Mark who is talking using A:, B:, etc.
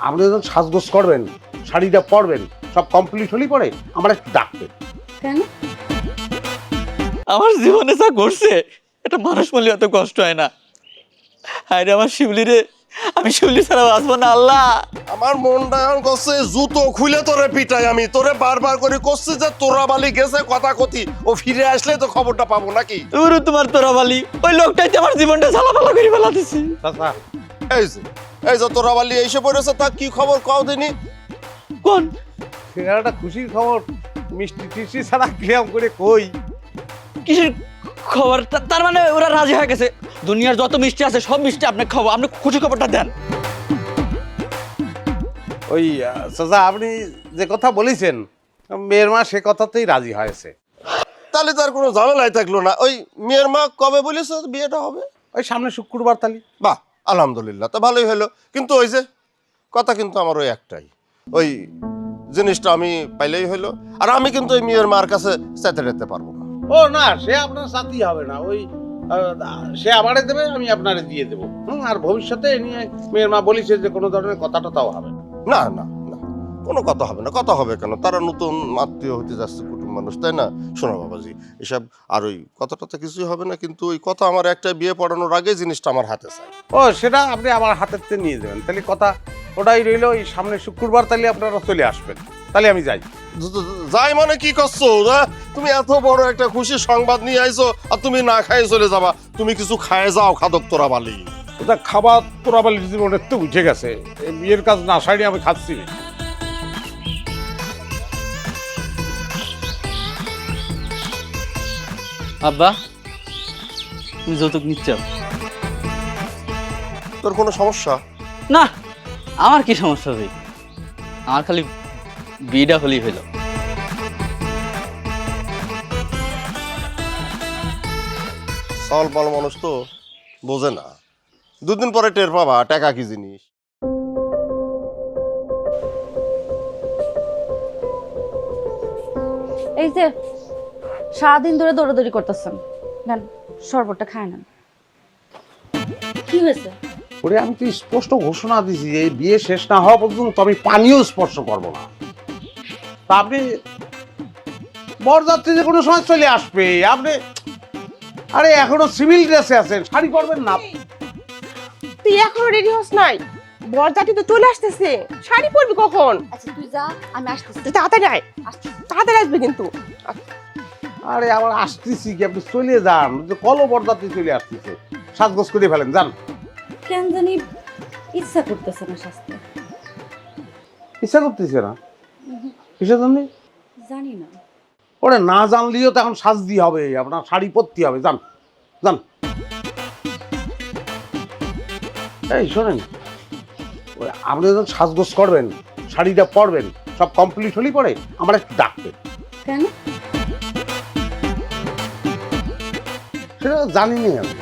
A: আপনি যখন সাজগোজ করবেন, শাড়িটা পরবেন, সব কমপ্লিট হলেই পরে আমার একটু ডাকবেন।
B: কেন?
C: আমার জীবনে যা ঘটছে এটা মানুষ বললে এত কষ্ট হয় না। আরে আমার শিউলি রে, আমি শিউলি ছাড়া বাঁচবো না আল্লাহ।
D: আমার মনটা এখন করছে জুতো খুলে তোরে পিটাই, আমি তোরে বারবার করে করছি যে তোরা বালি গেছে কথা কথি, ও ফিরে আসলে তো খবরটা পাবো নাকি।
C: তুরু তোমার তোরাবালি, ওই লোকটাই তো আমার জীবনটা ঝালাপালা করে ফেলা দিছে।
A: চাচা,
D: এই যে তোরা বালি এসে পড়েছে, তা কি খবর কও দিনি।
C: কোন
A: সেটা একটা খুশির খবর, মিষ্টি টিষ্টি ছাড়া কিরাম করে কই।
C: কিসের খবর? তার মানে ওরা রাজি হয়ে গেছে, দুনিয়ার যত মিষ্টি আছে সব মিষ্টি আপনি খাবো, আপনি খুশি খবরটা দেন।
A: ওই চাচা, আপনি যে কথা বলেছেন মেয়ের মা সে কথাতেই রাজি হয়েছে।
D: তাহলে তার কোনো ঝামেলাই থাকলো না। ওই মেয়ের মা কবে বলেছে বিয়েটা হবে?
A: ওই সামনে শুক্রবার তালি।
D: বাহ, আলহামদুলিল্লাহ, তা ভালোই হলো। কিন্তু ওই যে কথা কিন্তু আমার ওই একটাই, ওই জিনিসটা আমি পাইলেই হলো। আর আমি কিন্তু ওই মেয়ের মার কাছে চেতে যেতে পারবো না।
A: ও না, সে আপনার সাথী হবে না, ওই সে আমারে দেবে, আমি আপনারে দিয়ে দেবো। আর ভবিষ্যতে এ নিয়ে মেয়ের মা বলেছে যে কোনো ধরনের কথাটা তাও হবে না।
D: না না না, কোনো কথা হবে না। কথা হবে কেন? তারা নতুন আত্মীয় হতে যাচ্ছে, কুটুম মানুষ, তাই না? শোনো বাবাজি, এসব আর ওই কথাটা তো কিছুই হবে না। কিন্তু ওই কথা আমার একটা বিয়ে পড়ানোর আগে জিনিসটা আমার হাতে চাই।
A: ও সেটা আপনি আমার হাতের নিয়ে দেবেন, তাহলে কথা ওটাই রইল। ওই সামনে শুক্রবার তাহলে আপনারা চলে আসবেন, তাহলে আমি যাই।
D: যাই মানে কি করছো? তুমি এত বড় একটা খুশি সংবাদ নিয়ে আইছো আর তুমি না খাই চলে যাবা? তুমি কিছু খায় যাও, খাদক তোরা বালি।
A: ওটা খাবার তোরাবালির জীবনের তো উঠে গেছে, এই বিয়ের কাজ না সারিয়ে আমি খাচ্ছি না।
C: আব্বা, তুমি যৌতুক নিচ্ছ?
D: তোর কোনো সমস্যা?
C: না, আমার কি সমস্যা হবে? আমার খালি বিয়েটা হলেই হইল।
D: সল পাল মানুষ তো বোঝে না, দুদিন পরে টের পাবা টাকা কি জিনিস।
B: এই যে সারাদিন ধরে দৌড়াদৌড়ি করতেছেন, নেন শরবতটা খায় নেন। কি হয়েছে?
A: ওরে আমি তো স্পষ্ট ঘোষণা দিছি, এই বিয়ে শেষ না হওয়া পর্যন্ত আমি পানিও স্পর্শ করবো না। তা আপনি বরযাত্রী যে কোনো সময় চলে আসবে, আপনি আরে এখনো সিভিল ড্রেসে আছেন, শাড়ি পরবেন না?
E: তুই এখনো রেডি হস নাই? বরযাত্রী তো চলে আসতেছে, শাড়ি পরবি কখন?
B: আচ্ছা তুই যা, আমি আসতেছি।
E: তুই তাড়াতাড়ি আয়, তাড়াতাড়ি আসবে কিন্তু।
A: আরে আবার আসতেছি কি, আপনি চলে যান, যে কলো বরযাত্রী চলে আসতেছে, সাজগোজ করে ফেলেন, যান।
B: কেন জানি ইচ্ছা করতেছে না স্বাস্থ্য।
A: ইচ্ছা করতেছে না? কিসের জন্য?
B: জানি না।
A: ওরে না জানলেও তো এখন সাজতে হবে, আপনার শাড়ি পরতে হবে, যান যান। এই শোনেন, ওই আপনি যখন সাজগোজ করবেন, শাড়িটা পরবেন, সব কমপ্লিট হলেই পরে আমার একটু ডাকবেন।
B: কেন?
A: সেটা জানি না আমি।